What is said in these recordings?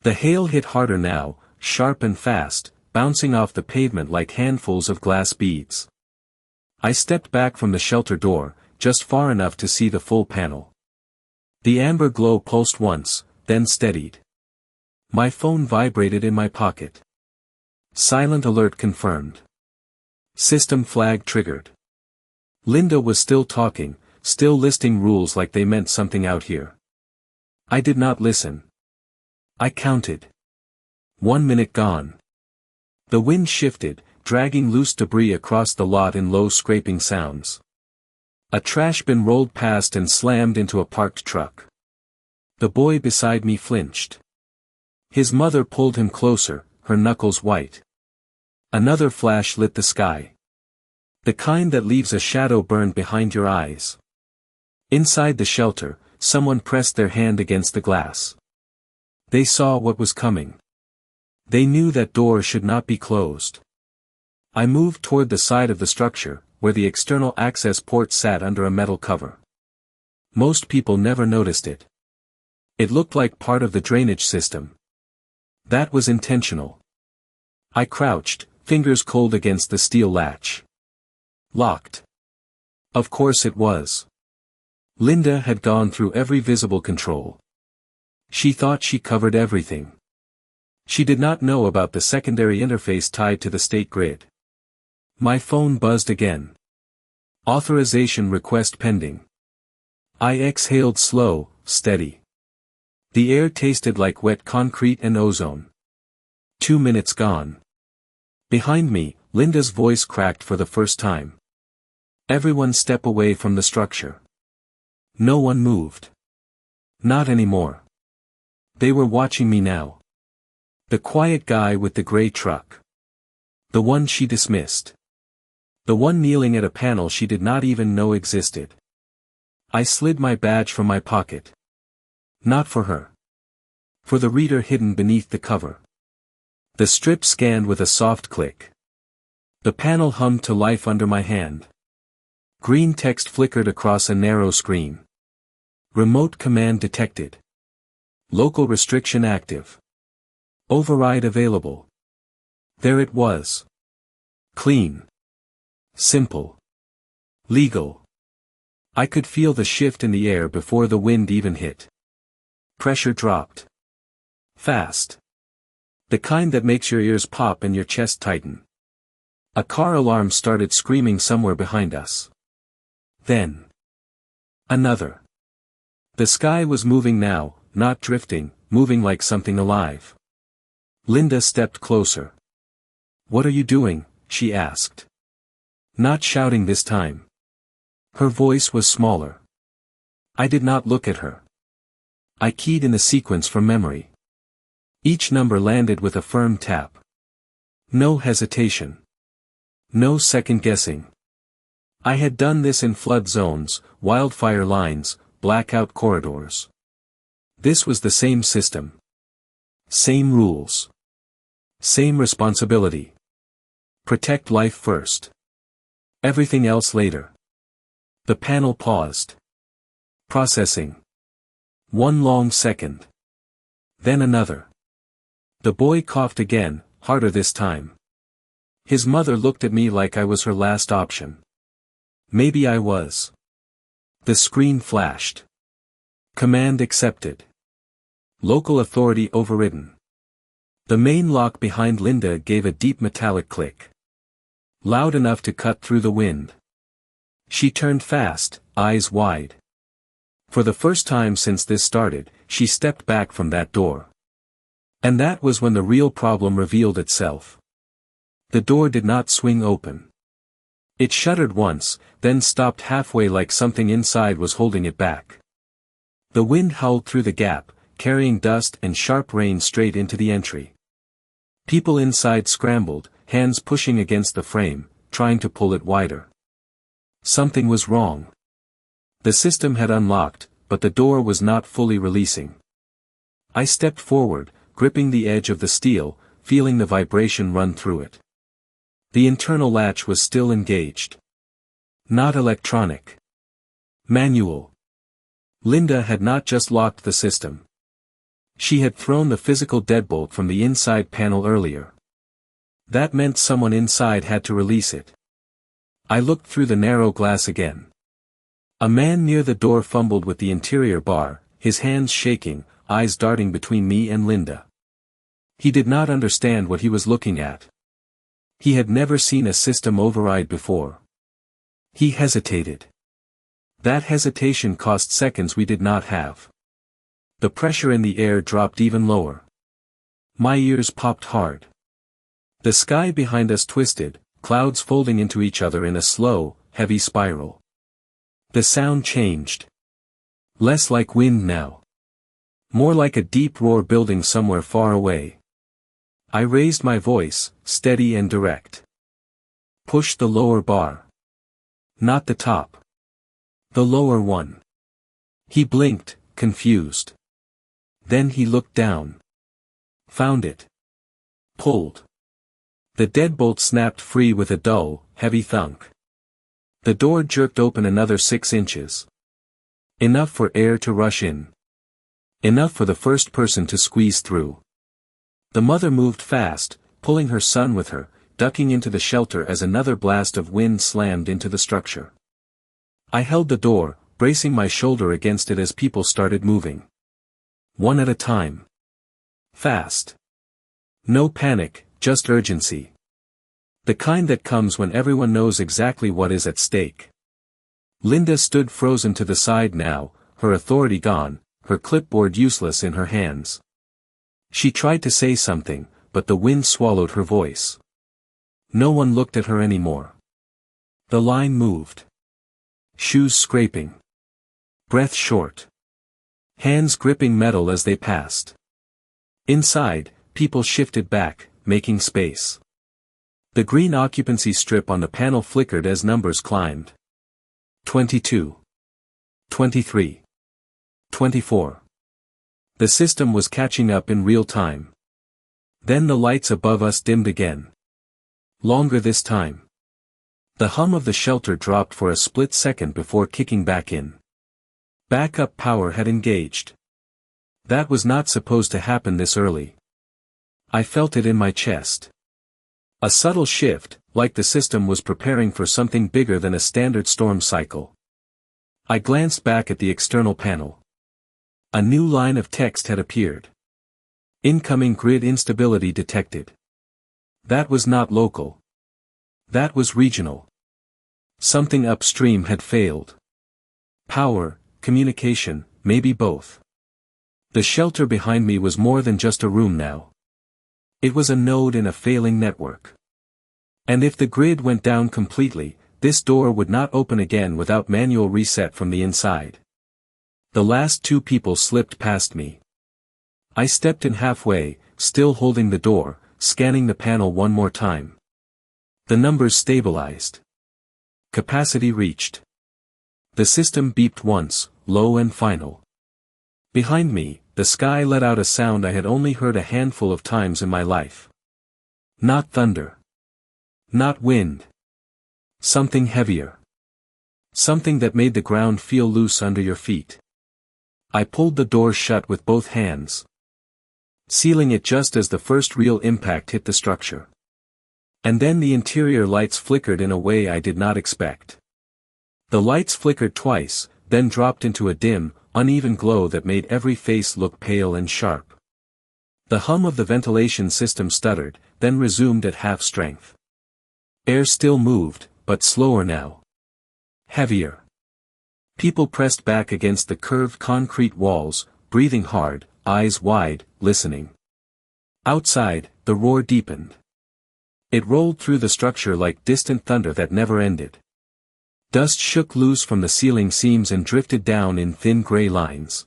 The hail hit harder now, sharp and fast, bouncing off the pavement like handfuls of glass beads. I stepped back from the shelter door, just far enough to see the full panel. The amber glow pulsed once, then steadied. My phone vibrated in my pocket. Silent alert confirmed. System flag triggered. Linda was still talking, still listing rules like they meant something out here. I did not listen. I counted. 1 minute gone. The wind shifted, dragging loose debris across the lot in low scraping sounds. A trash bin rolled past and slammed into a parked truck. The boy beside me flinched. His mother pulled him closer, her knuckles white. Another flash lit the sky. The kind that leaves a shadow burned behind your eyes. Inside the shelter, someone pressed their hand against the glass. They saw what was coming. They knew that door should not be closed. I moved toward the side of the structure, where the external access port sat under a metal cover. Most people never noticed it. It looked like part of the drainage system. That was intentional. I crouched, fingers cold against the steel latch. Locked. Of course it was. Linda had gone through every visible control. She thought she covered everything. She did not know about the secondary interface tied to the state grid. My phone buzzed again. Authorization request pending. I exhaled slow, steady. The air tasted like wet concrete and ozone. 2 minutes gone. Behind me, Linda's voice cracked for the first time. Everyone step away from the structure. No one moved. Not anymore. They were watching me now. The quiet guy with the gray truck. The one she dismissed. The one kneeling at a panel she did not even know existed. I slid my badge from my pocket. Not for her. For the reader hidden beneath the cover. The strip scanned with a soft click. The panel hummed to life under my hand. Green text flickered across a narrow screen. Remote command detected. Local restriction active. Override available. There it was. Clean. Simple. Legal. I could feel the shift in the air before the wind even hit. Pressure dropped. Fast. The kind that makes your ears pop and your chest tighten. A car alarm started screaming somewhere behind us. Then. Another. The sky was moving now, not drifting, moving like something alive. Linda stepped closer. "What are you doing?" she asked. Not shouting this time. Her voice was smaller. I did not look at her. I keyed in the sequence from memory. Each number landed with a firm tap. No hesitation. No second guessing. I had done this in flood zones, wildfire lines, blackout corridors. This was the same system. Same rules. Same responsibility. Protect life first. Everything else later. The panel paused. Processing. 1 long second. Then another. The boy coughed again, harder this time. His mother looked at me like I was her last option. Maybe I was. The screen flashed. Command accepted. Local authority overridden. The main lock behind Linda gave a deep metallic click. Loud enough to cut through the wind. She turned fast, eyes wide. For the first time since this started, she stepped back from that door. And that was when the real problem revealed itself. The door did not swing open. It shuddered once, then stopped halfway like something inside was holding it back. The wind howled through the gap, carrying dust and sharp rain straight into the entry. People inside scrambled, hands pushing against the frame, trying to pull it wider. Something was wrong. The system had unlocked, but the door was not fully releasing. I stepped forward, gripping the edge of the steel, feeling the vibration run through it. The internal latch was still engaged. Not electronic. Manual. Linda had not just locked the system. She had thrown the physical deadbolt from the inside panel earlier. That meant someone inside had to release it. I looked through the narrow glass again. A man near the door fumbled with the interior bar, his hands shaking, eyes darting between me and Linda. He did not understand what he was looking at. He had never seen a system override before. He hesitated. That hesitation cost seconds we did not have. The pressure in the air dropped even lower. My ears popped hard. The sky behind us twisted, clouds folding into each other in a slow, heavy spiral. The sound changed. Less like wind now. More like a deep roar building somewhere far away. I raised my voice, steady and direct. Push the lower bar. Not the top. The lower one. He blinked, confused. Then he looked down. Found it. Pulled. The deadbolt snapped free with a dull, heavy thunk. The door jerked open another 6 inches. Enough for air to rush in. Enough for the first person to squeeze through. The mother moved fast, pulling her son with her, ducking into the shelter as another blast of wind slammed into the structure. I held the door, bracing my shoulder against it as people started moving. One at a time. Fast. No panic, just urgency. The kind that comes when everyone knows exactly what is at stake. Linda stood frozen to the side now, her authority gone, her clipboard useless in her hands. She tried to say something, but the wind swallowed her voice. No one looked at her anymore. The line moved. Shoes scraping. Breath short. Hands gripping metal as they passed. Inside, people shifted back, making space. The green occupancy strip on the panel flickered as numbers climbed. 22. 23. 24. The system was catching up in real time. Then the lights above us dimmed again. Longer this time. The hum of the shelter dropped for a split second before kicking back in. Backup power had engaged. That was not supposed to happen this early. I felt it in my chest. A subtle shift, like the system was preparing for something bigger than a standard storm cycle. I glanced back at the external panel. A new line of text had appeared. Incoming grid instability detected. That was not local. That was regional. Something upstream had failed. Power, communication, maybe both. The shelter behind me was more than just a room now. It was a node in a failing network. And if the grid went down completely, this door would not open again without manual reset from the inside. The last 2 people slipped past me. I stepped in halfway, still holding the door, scanning the panel one more time. The numbers stabilized. Capacity reached. The system beeped once, low and final. Behind me, the sky let out a sound I had only heard a handful of times in my life. Not thunder. Not wind. Something heavier. Something that made the ground feel loose under your feet. I pulled the door shut with both hands, sealing it just as the first real impact hit the structure. And then the interior lights flickered in a way I did not expect. The lights flickered twice, then dropped into a dim, uneven glow that made every face look pale and sharp. The hum of the ventilation system stuttered, then resumed at half strength. Air still moved, but slower now. Heavier. People pressed back against the curved concrete walls, breathing hard, eyes wide, listening. Outside, the roar deepened. It rolled through the structure like distant thunder that never ended. Dust shook loose from the ceiling seams and drifted down in thin gray lines.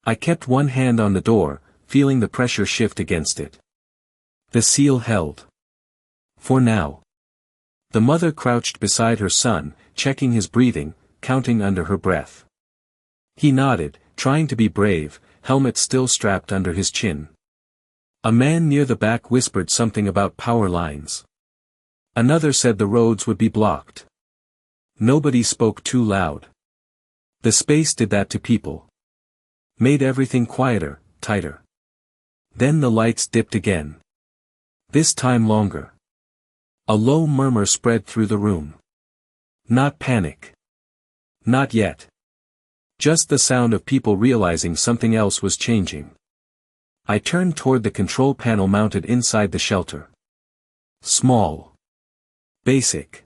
I kept one hand on the door, feeling the pressure shift against it. The seal held. For now. The mother crouched beside her son, checking his breathing, counting under her breath. He nodded, trying to be brave, helmet still strapped under his chin. A man near the back whispered something about power lines. Another said the roads would be blocked. Nobody spoke too loud. The space did that to people. Made everything quieter, tighter. Then the lights dipped again. This time longer. A low murmur spread through the room. Not panic. Not yet. Just the sound of people realizing something else was changing. I turned toward the control panel mounted inside the shelter. Small. Basic.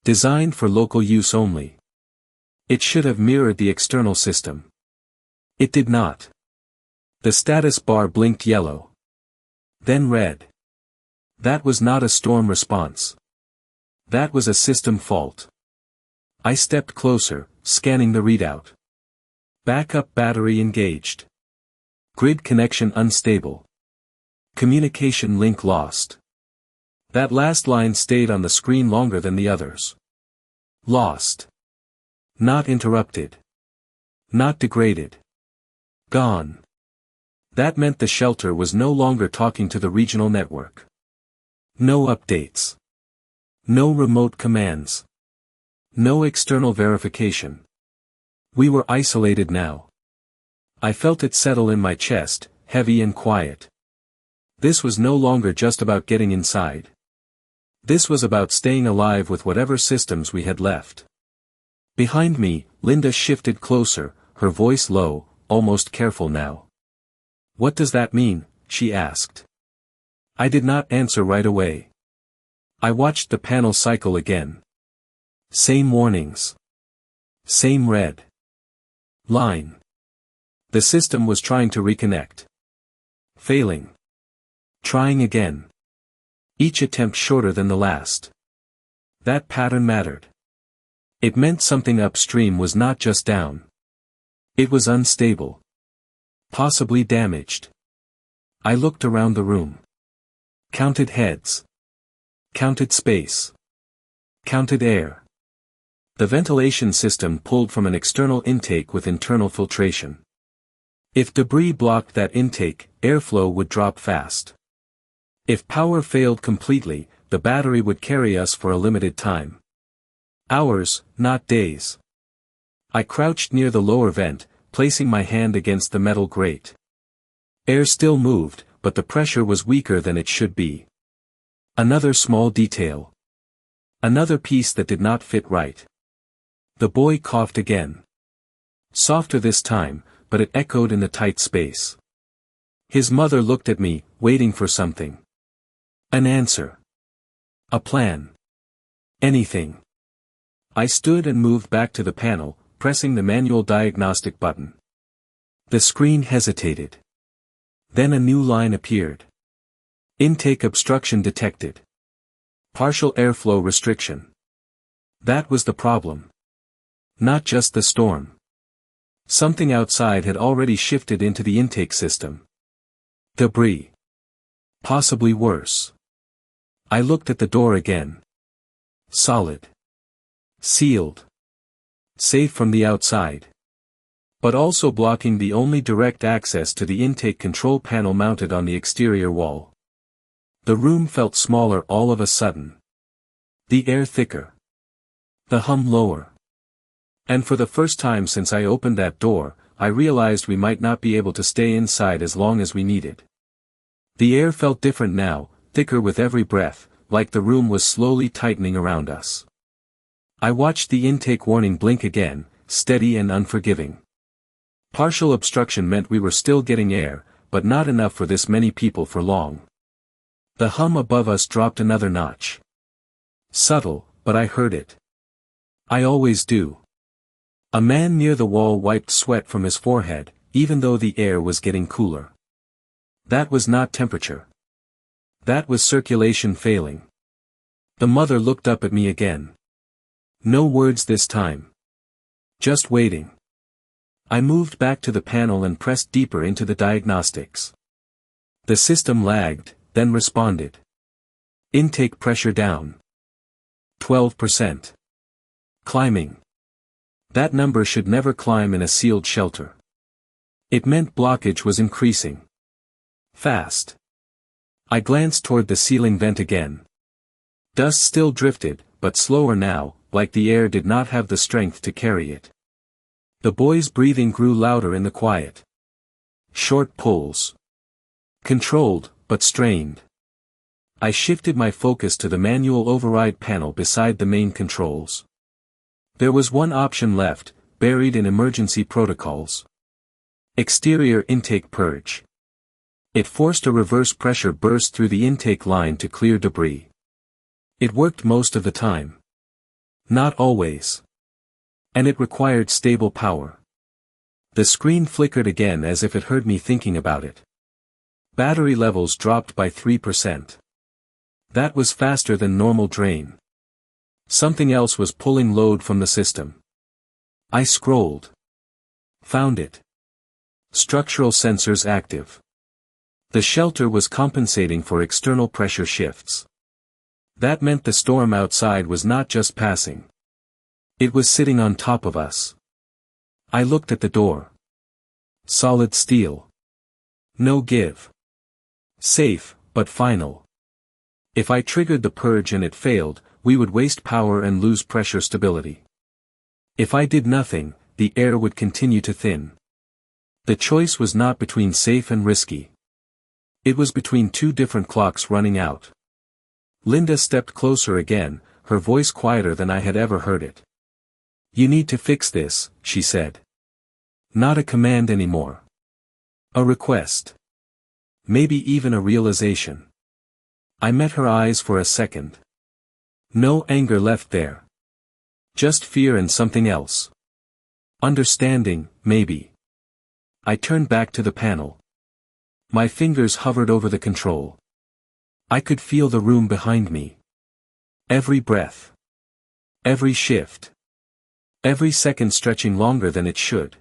Designed for local use only. It should have mirrored the external system. It did not. The status bar blinked yellow. Then red. That was not a storm response. That was a system fault. I stepped closer, scanning the readout. Backup battery engaged. Grid connection unstable. Communication link lost. That last line stayed on the screen longer than the others. Lost. Not interrupted. Not degraded. Gone. That meant the shelter was no longer talking to the regional network. No updates. No remote commands. No external verification. We were isolated now. I felt it settle in my chest, heavy and quiet. This was no longer just about getting inside. This was about staying alive with whatever systems we had left. Behind me, Linda shifted closer, her voice low, almost careful now. "What does that mean?" she asked. I did not answer right away. I watched the panel cycle again. Same warnings. Same red line. The system was trying to reconnect. Failing. Trying again. Each attempt shorter than the last. That pattern mattered. It meant something upstream was not just down. It was unstable. Possibly damaged. I looked around the room. Counted heads. Counted space. Counted air. The ventilation system pulled from an external intake with internal filtration. If debris blocked that intake, airflow would drop fast. If power failed completely, the battery would carry us for a limited time. Hours, not days. I crouched near the lower vent, placing my hand against the metal grate. Air still moved, but the pressure was weaker than it should be. Another small detail. Another piece that did not fit right. The boy coughed again. Softer this time, but it echoed in the tight space. His mother looked at me, waiting for something. An answer. A plan. Anything. I stood and moved back to the panel, pressing the manual diagnostic button. The screen hesitated. Then a new line appeared. Intake obstruction detected. Partial airflow restriction. That was the problem. Not just the storm. Something outside had already shifted into the intake system. Debris. Possibly worse. I looked at the door again. Solid. Sealed. Safe from the outside. But also blocking the only direct access to the intake control panel mounted on the exterior wall. The room felt smaller all of a sudden. The air thicker. The hum lower. And for the first time since I opened that door, I realized we might not be able to stay inside as long as we needed. The air felt different now, thicker with every breath, like the room was slowly tightening around us. I watched the intake warning blink again, steady and unforgiving. Partial obstruction meant we were still getting air, but not enough for this many people for long. The hum above us dropped another notch. Subtle, but I heard it. I always do. A man near the wall wiped sweat from his forehead, even though the air was getting cooler. That was not temperature. That was circulation failing. The mother looked up at me again. No words this time. Just waiting. I moved back to the panel and pressed deeper into the diagnostics. The system lagged, then responded. Intake pressure down. 12%. Climbing. That number should never climb in a sealed shelter. It meant blockage was increasing. Fast. I glanced toward the ceiling vent again. Dust still drifted, but slower now, like the air did not have the strength to carry it. The boy's breathing grew louder in the quiet. Short pulls. Controlled, but strained. I shifted my focus to the manual override panel beside the main controls. There was one option left, buried in emergency protocols. Exterior intake purge. It forced a reverse pressure burst through the intake line to clear debris. It worked most of the time. Not always. And it required stable power. The screen flickered again as if it heard me thinking about it. Battery levels dropped by 3%. That was faster than normal drain. Something else was pulling load from the system. I scrolled. Found it. Structural sensors active. The shelter was compensating for external pressure shifts. That meant the storm outside was not just passing. It was sitting on top of us. I looked at the door. Solid steel. No give. Safe, but final. If I triggered the purge and it failed, we would waste power and lose pressure stability. If I did nothing, the air would continue to thin. The choice was not between safe and risky. It was between two different clocks running out. Linda stepped closer again, her voice quieter than I had ever heard it. "You need to fix this," she said. Not a command anymore. A request. Maybe even a realization. I met her eyes for a second. No anger left there. Just fear and something else. Understanding, maybe. I turned back to the panel. My fingers hovered over the control. I could feel the room behind me. Every breath. Every shift. Every second stretching longer than it should.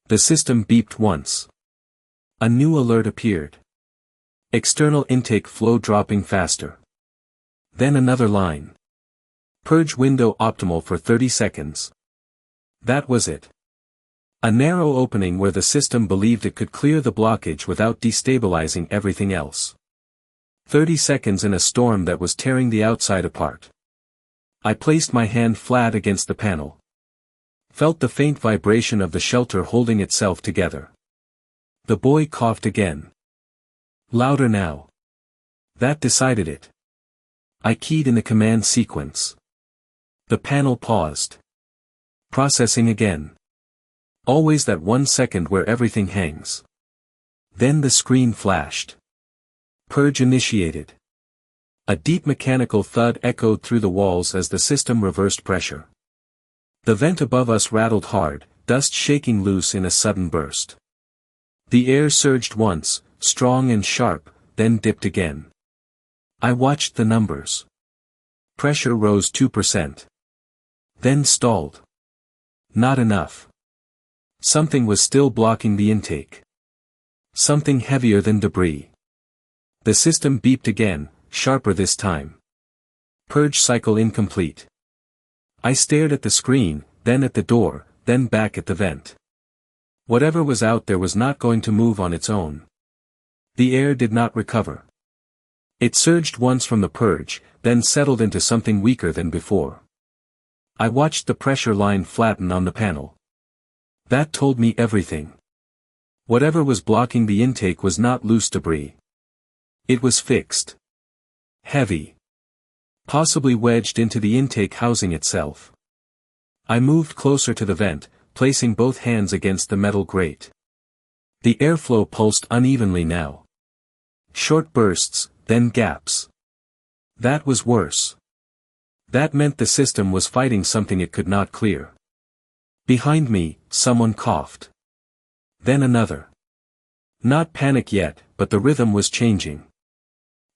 The system beeped once. A new alert appeared. External intake flow dropping faster. Then another line. Purge window optimal for 30 seconds. That was it. A narrow opening where the system believed it could clear the blockage without destabilizing everything else. 30 seconds in a storm that was tearing the outside apart. I placed my hand flat against the panel. Felt the faint vibration of the shelter holding itself together. The boy coughed again. Louder now. That decided it. I keyed in the command sequence. The panel paused. Processing again. Always that 1 second where everything hangs. Then the screen flashed. Purge initiated. A deep mechanical thud echoed through the walls as the system reversed pressure. The vent above us rattled hard, dust shaking loose in a sudden burst. The air surged once, strong and sharp, then dipped again. I watched the numbers. Pressure rose 2%. Then stalled. Not enough. Something was still blocking the intake. Something heavier than debris. The system beeped again, sharper this time. Purge cycle incomplete. I stared at the screen, then at the door, then back at the vent. Whatever was out there was not going to move on its own. The air did not recover. It surged once from the purge, then settled into something weaker than before. I watched the pressure line flatten on the panel. That told me everything. Whatever was blocking the intake was not loose debris. It was fixed. Heavy. Possibly wedged into the intake housing itself. I moved closer to the vent, placing both hands against the metal grate. The airflow pulsed unevenly now. Short bursts, then gaps. That was worse. That meant the system was fighting something it could not clear. Behind me, someone coughed. Then another. Not panic yet, but the rhythm was changing.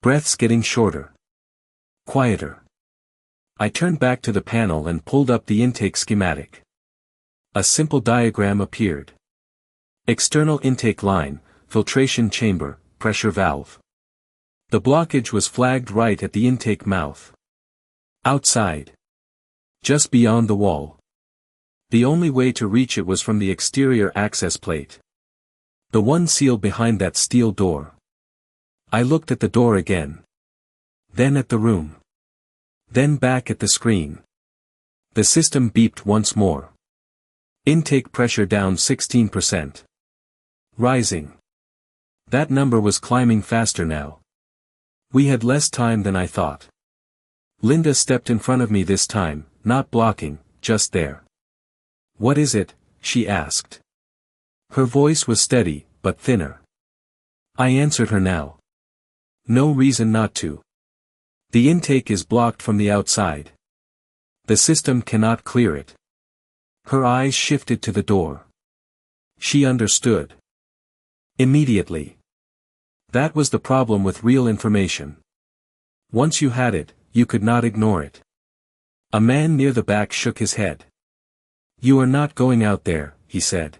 Breaths getting shorter. Quieter. I turned back to the panel and pulled up the intake schematic. A simple diagram appeared. External intake line, filtration chamber, pressure valve. The blockage was flagged right at the intake mouth. Outside. Just beyond the wall. The only way to reach it was from the exterior access plate. The one sealed behind that steel door. I looked at the door again. Then at the room. Then back at the screen. The system beeped once more. Intake pressure down 16%. Rising. That number was climbing faster now. We had less time than I thought. Linda stepped in front of me this time, not blocking, just there. "What is it?" she asked. Her voice was steady, but thinner. I answered her now. "No reason not to. The intake is blocked from the outside. The system cannot clear it." Her eyes shifted to the door. She understood. Immediately. That was the problem with real information. Once you had it, you could not ignore it. A man near the back shook his head. "You are not going out there," he said.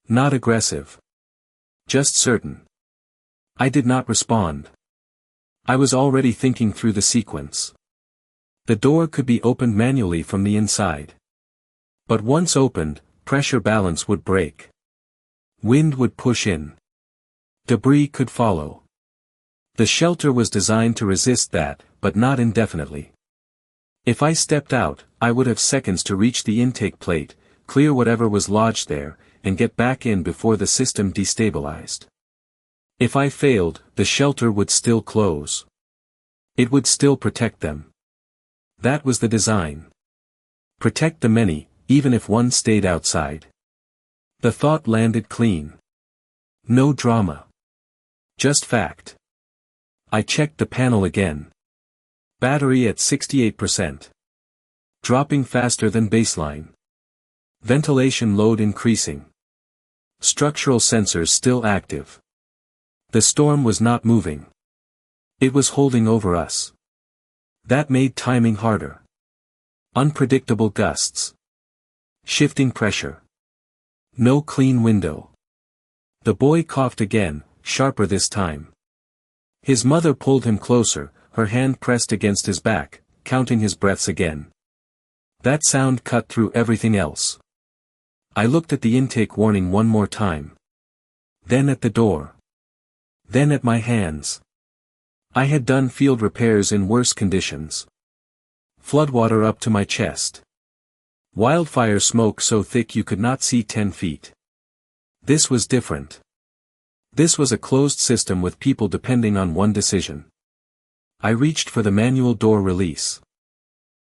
Not aggressive. Just certain. I did not respond. I was already thinking through the sequence. The door could be opened manually from the inside. But once opened, pressure balance would break. Wind would push in. Debris could follow. The shelter was designed to resist that, but not indefinitely. If I stepped out, I would have seconds to reach the intake plate, clear whatever was lodged there, and get back in before the system destabilized. If I failed, the shelter would still close. It would still protect them. That was the design. Protect the many, even if one stayed outside. The thought landed clean. No drama. Just fact. I checked the panel again. Battery at 68%. Dropping faster than baseline. Ventilation load increasing. Structural sensors still active. The storm was not moving. It was holding over us. That made timing harder. Unpredictable gusts. Shifting pressure. No clean window. The boy coughed again, sharper this time. His mother pulled him closer, her hand pressed against his back, counting his breaths again. That sound cut through everything else. I looked at the intake warning one more time. Then at the door. Then at my hands. I had done field repairs in worse conditions. Floodwater up to my chest. Wildfire smoke so thick you could not see 10 feet. This was different. This was a closed system with people depending on one decision. I reached for the manual door release.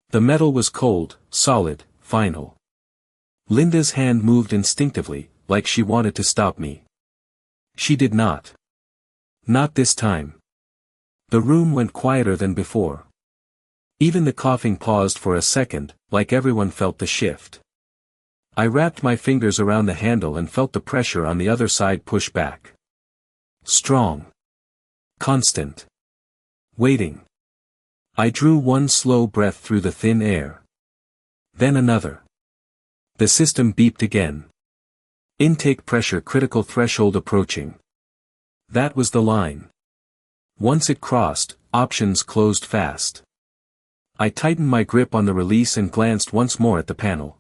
The metal was cold, solid, final. Linda's hand moved instinctively, like she wanted to stop me. She did not. Not this time. The room went quieter than before. Even the coughing paused for a second, like everyone felt the shift. I wrapped my fingers around the handle and felt the pressure on the other side push back. Strong. Constant. Waiting. I drew one slow breath through the thin air. Then another. The system beeped again. Intake pressure critical threshold approaching. That was the line. Once it crossed, options closed fast. I tightened my grip on the release and glanced once more at the panel.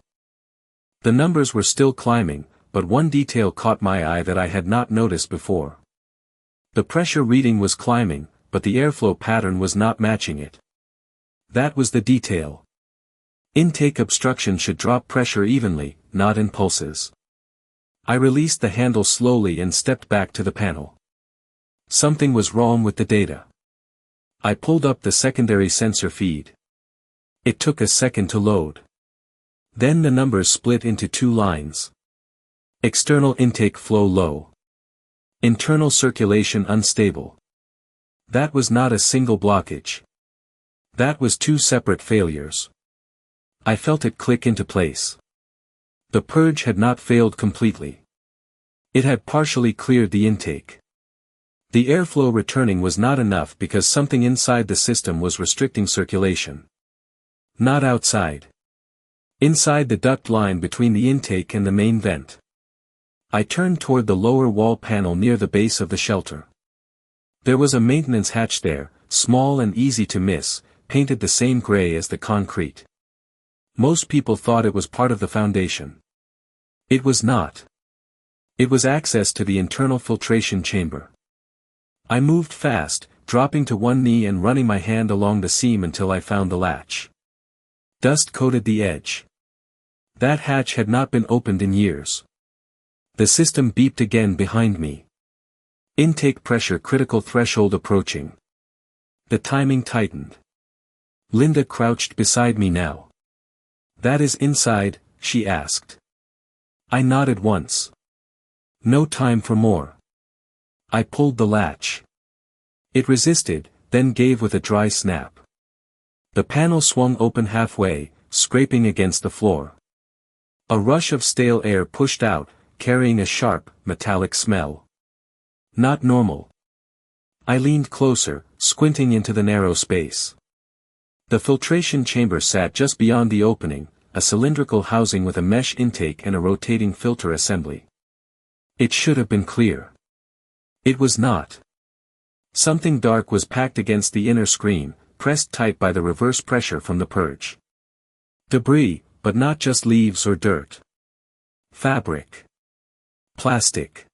The numbers were still climbing, but one detail caught my eye that I had not noticed before. The pressure reading was climbing, but the airflow pattern was not matching it. That was the detail. Intake obstruction should drop pressure evenly, not in pulses. I released the handle slowly and stepped back to the panel. Something was wrong with the data. I pulled up the secondary sensor feed. It took a second to load. Then the numbers split into two lines. External intake flow low. Internal circulation unstable. That was not a single blockage. That was two separate failures. I felt it click into place. The purge had not failed completely. It had partially cleared the intake. The airflow returning was not enough because something inside the system was restricting circulation. Not outside. Inside the duct line between the intake and the main vent. I turned toward the lower wall panel near the base of the shelter. There was a maintenance hatch there, small and easy to miss, painted the same gray as the concrete. Most people thought it was part of the foundation. It was not. It was access to the internal filtration chamber. I moved fast, dropping to one knee and running my hand along the seam until I found the latch. Dust coated the edge. That hatch had not been opened in years. The system beeped again behind me. Intake pressure critical threshold approaching. The timing tightened. Linda crouched beside me now. "That is inside?" she asked. I nodded once. No time for more. I pulled the latch. It resisted, then gave with a dry snap. The panel swung open halfway, scraping against the floor. A rush of stale air pushed out, carrying a sharp, metallic smell. Not normal. I leaned closer, squinting into the narrow space. The filtration chamber sat just beyond the opening, a cylindrical housing with a mesh intake and a rotating filter assembly. It should have been clear. It was not. Something dark was packed against the inner screen, pressed tight by the reverse pressure from the purge. Debris, but not just leaves or dirt. Fabric. Plastic.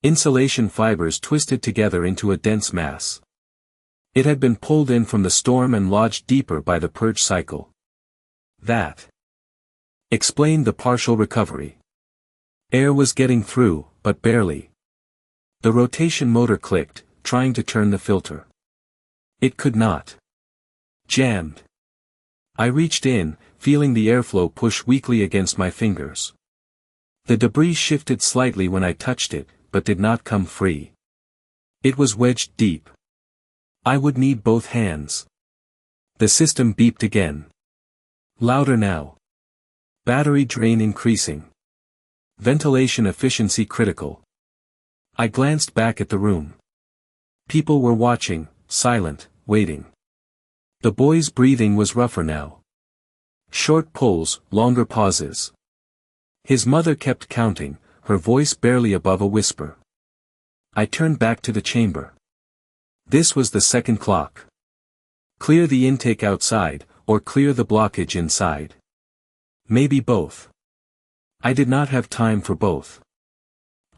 Insulation fibers twisted together into a dense mass. It had been pulled in from the storm and lodged deeper by the purge cycle. That explained the partial recovery. Air was getting through, but barely. The rotation motor clicked, trying to turn the filter. It could not. Jammed. I reached in, feeling the airflow push weakly against my fingers. The debris shifted slightly when I touched it, but did not come free. It was wedged deep. I would need both hands. The system beeped again. Louder now. Battery drain increasing. Ventilation efficiency critical. I glanced back at the room. People were watching, silent, waiting. The boy's breathing was rougher now. Short pulls, longer pauses. His mother kept counting, her voice barely above a whisper. I turned back to the chamber. This was the second clock. Clear the intake outside, or clear the blockage inside. Maybe both. I did not have time for both.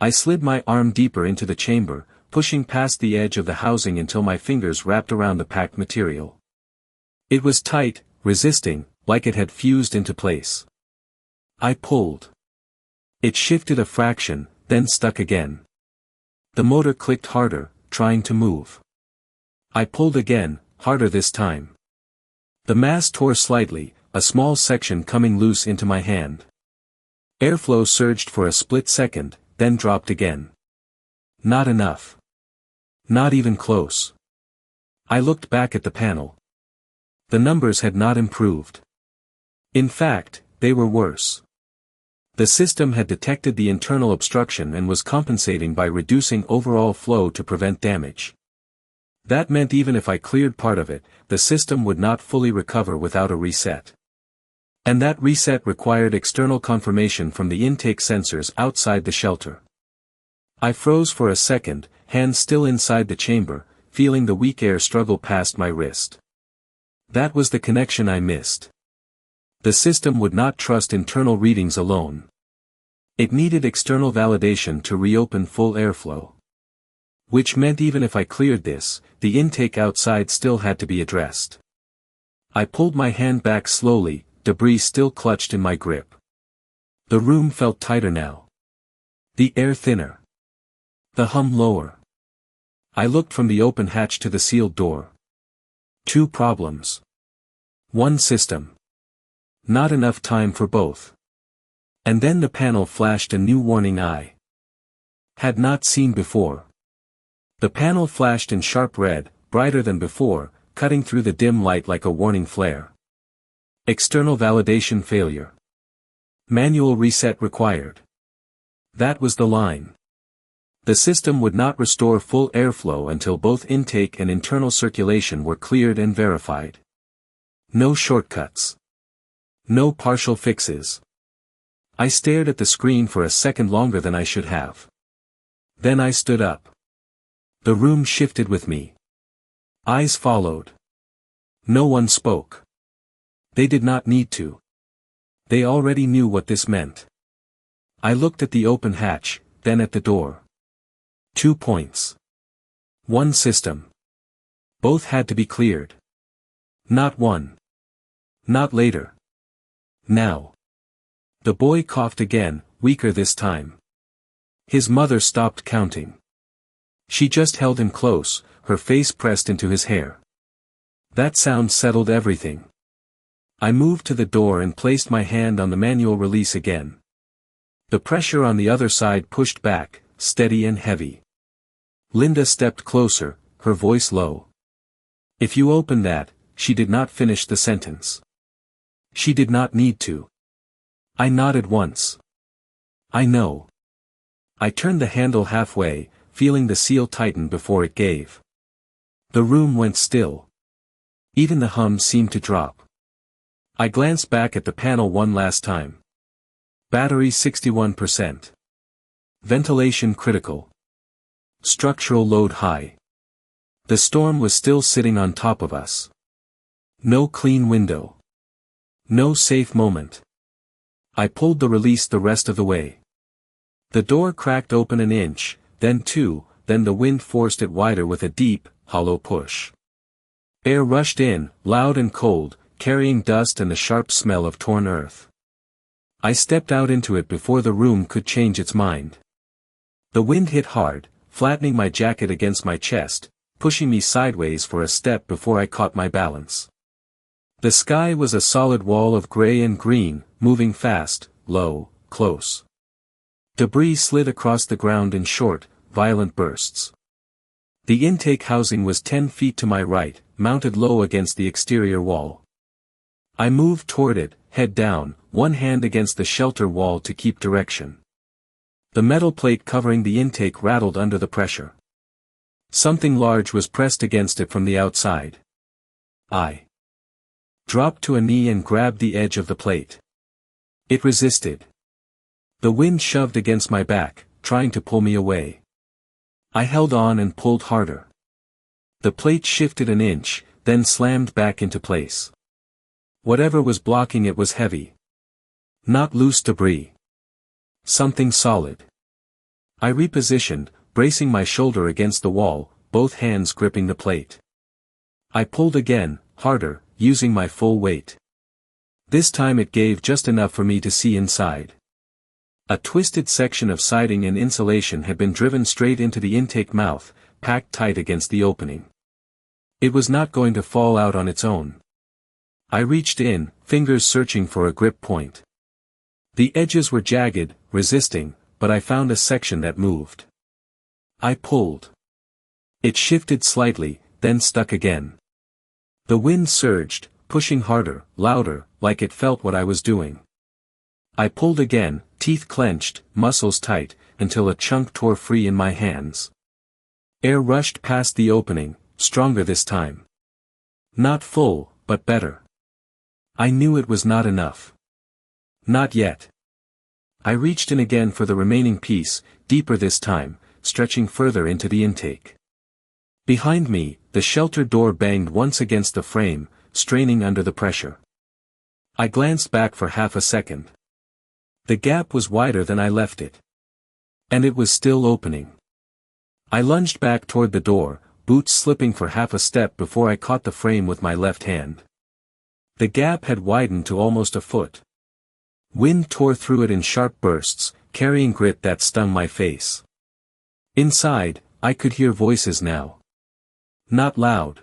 I slid my arm deeper into the chamber, pushing past the edge of the housing until my fingers wrapped around the packed material. It was tight, resisting, like it had fused into place. I pulled. It shifted a fraction, then stuck again. The motor clicked harder, trying to move. I pulled again, harder this time. The mass tore slightly, a small section coming loose into my hand. Airflow surged for a split second, then dropped again. Not enough. Not even close. I looked back at the panel. The numbers had not improved. In fact, they were worse. The system had detected the internal obstruction and was compensating by reducing overall flow to prevent damage. That meant even if I cleared part of it, the system would not fully recover without a reset. And that reset required external confirmation from the intake sensors outside the shelter. I froze for a second, hands still inside the chamber, feeling the weak air struggle past my wrist. That was the connection I missed. The system would not trust internal readings alone. It needed external validation to reopen full airflow. Which meant even if I cleared this, the intake outside still had to be addressed. I pulled my hand back slowly, debris still clutched in my grip. The room felt tighter now. The air thinner. The hum lower. I looked from the open hatch to the sealed door. Two problems. One system. Not enough time for both. And then the panel flashed a new warning I had not seen before. The panel flashed in sharp red, brighter than before, cutting through the dim light like a warning flare. External validation failure. Manual reset required. That was the line. The system would not restore full airflow until both intake and internal circulation were cleared and verified. No shortcuts. No partial fixes. I stared at the screen for a second longer than I should have. Then I stood up. The room shifted with me. Eyes followed. No one spoke. They did not need to. They already knew what this meant. I looked at the open hatch, then at the door. 2 points. One system. Both had to be cleared. Not one. Not later. Now. The boy coughed again, weaker this time. His mother stopped counting. She just held him close, her face pressed into his hair. That sound settled everything. I moved to the door and placed my hand on the manual release again. The pressure on the other side pushed back, steady and heavy. Linda stepped closer, her voice low. "If you open that," she did not finish the sentence. She did not need to. I nodded once. "I know." I turned the handle halfway, feeling the seal tighten before it gave. The room went still. Even the hum seemed to drop. I glanced back at the panel one last time. Battery 61%. Ventilation critical. Structural load high. The storm was still sitting on top of us. No clean window. No safe moment. I pulled the release the rest of the way. The door cracked open an inch, then two, then the wind forced it wider with a deep, hollow push. Air rushed in, loud and cold, carrying dust and the sharp smell of torn earth. I stepped out into it before the room could change its mind. The wind hit hard, flattening my jacket against my chest, pushing me sideways for a step before I caught my balance. The sky was a solid wall of gray and green, moving fast, low, close. Debris slid across the ground in short, violent bursts. The intake housing was 10 feet to my right, mounted low against the exterior wall. I moved toward it, head down, one hand against the shelter wall to keep direction. The metal plate covering the intake rattled under the pressure. Something large was pressed against it from the outside. I dropped to a knee and grabbed the edge of the plate. It resisted. The wind shoved against my back, trying to pull me away. I held on and pulled harder. The plate shifted an inch, then slammed back into place. Whatever was blocking it was heavy. Not loose debris. Something solid. I repositioned, bracing my shoulder against the wall, both hands gripping the plate. I pulled again, harder, using my full weight. This time it gave just enough for me to see inside. A twisted section of siding and insulation had been driven straight into the intake mouth, packed tight against the opening. It was not going to fall out on its own. I reached in, fingers searching for a grip point. The edges were jagged, resisting, but I found a section that moved. I pulled. It shifted slightly, then stuck again. The wind surged, pushing harder, louder, like it felt what I was doing. I pulled again, teeth clenched, muscles tight, until a chunk tore free in my hands. Air rushed past the opening, stronger this time. Not full, but better. I knew it was not enough. Not yet. I reached in again for the remaining piece, deeper this time, stretching further into the intake. Behind me, the shelter door banged once against the frame, straining under the pressure. I glanced back for half a second. The gap was wider than I left it. And it was still opening. I lunged back toward the door, boots slipping for half a step before I caught the frame with my left hand. The gap had widened to almost a foot. Wind tore through it in sharp bursts, carrying grit that stung my face. Inside, I could hear voices now. Not loud.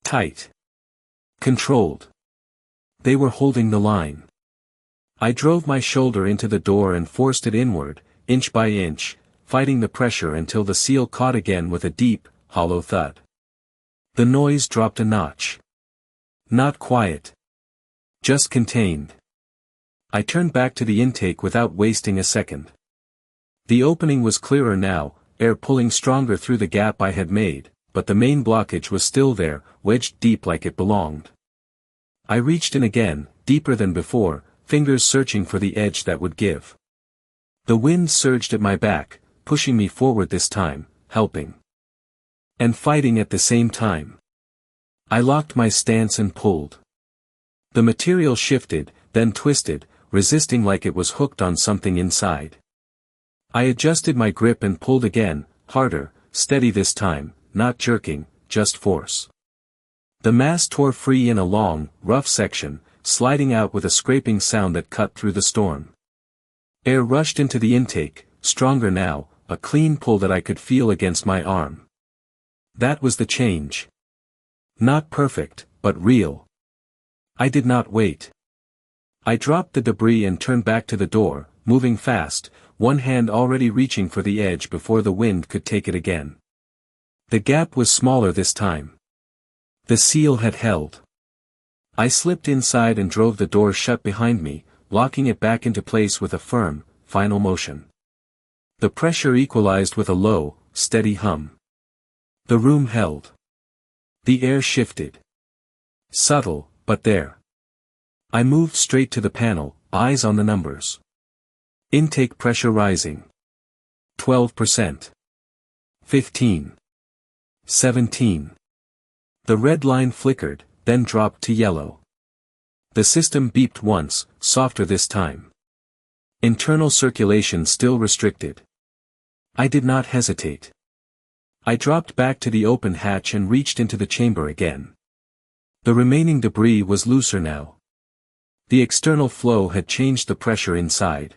Tight. Controlled. They were holding the line. I drove my shoulder into the door and forced it inward, inch by inch, fighting the pressure until the seal caught again with a deep, hollow thud. The noise dropped a notch. Not quiet. Just contained. I turned back to the intake without wasting a second. The opening was clearer now, air pulling stronger through the gap I had made, but the main blockage was still there, wedged deep like it belonged. I reached in again, deeper than before, fingers searching for the edge that would give. The wind surged at my back, pushing me forward this time, helping. And fighting at the same time. I locked my stance and pulled. The material shifted, then twisted, resisting like it was hooked on something inside. I adjusted my grip and pulled again, harder, steady this time, not jerking, just force. The mass tore free in a long, rough section, sliding out with a scraping sound that cut through the storm. Air rushed into the intake, stronger now, a clean pull that I could feel against my arm. That was the change. Not perfect, but real. I did not wait. I dropped the debris and turned back to the door, moving fast, one hand already reaching for the edge before the wind could take it again. The gap was smaller this time. The seal had held. I slipped inside and drove the door shut behind me, locking it back into place with a firm, final motion. The pressure equalized with a low, steady hum. The room held. The air shifted. Subtle, but there. I moved straight to the panel, eyes on the numbers. Intake pressure rising. 12%. 15. 17. The red line flickered, then dropped to yellow. The system beeped once, softer this time. Internal circulation still restricted. I did not hesitate. I dropped back to the open hatch and reached into the chamber again. The remaining debris was looser now. The external flow had changed the pressure inside.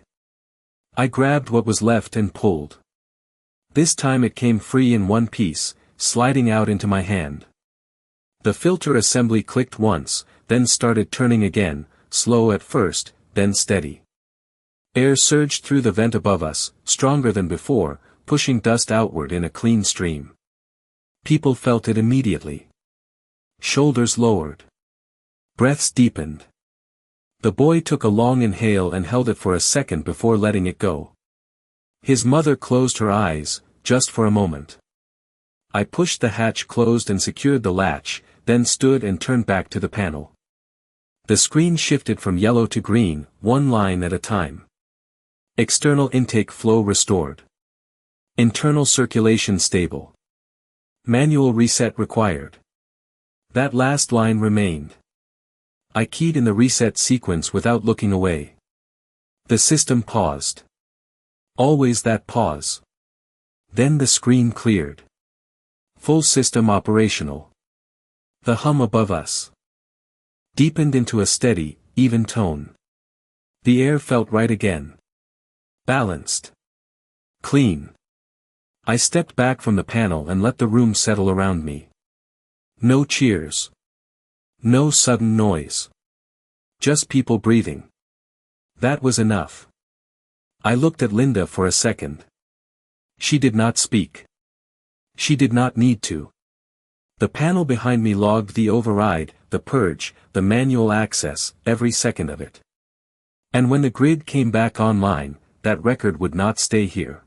I grabbed what was left and pulled. This time it came free in one piece, sliding out into my hand. The filter assembly clicked once, then started turning again, slow at first, then steady. Air surged through the vent above us, stronger than before, pushing dust outward in a clean stream. People felt it immediately. Shoulders lowered. Breaths deepened. The boy took a long inhale and held it for a second before letting it go. His mother closed her eyes, just for a moment. I pushed the hatch closed and secured the latch, then stood and turned back to the panel. The screen shifted from yellow to green, one line at a time. External intake flow restored. Internal circulation stable. Manual reset required. That last line remained. I keyed in the reset sequence without looking away. The system paused. Always that pause. Then the screen cleared. Full system operational. The hum above us deepened into a steady, even tone. The air felt right again. Balanced. Clean. I stepped back from the panel and let the room settle around me. No cheers. No sudden noise. Just people breathing. That was enough. I looked at Linda for a second. She did not speak. She did not need to. The panel behind me logged the override, the purge, the manual access, every second of it. And when the grid came back online, that record would not stay here.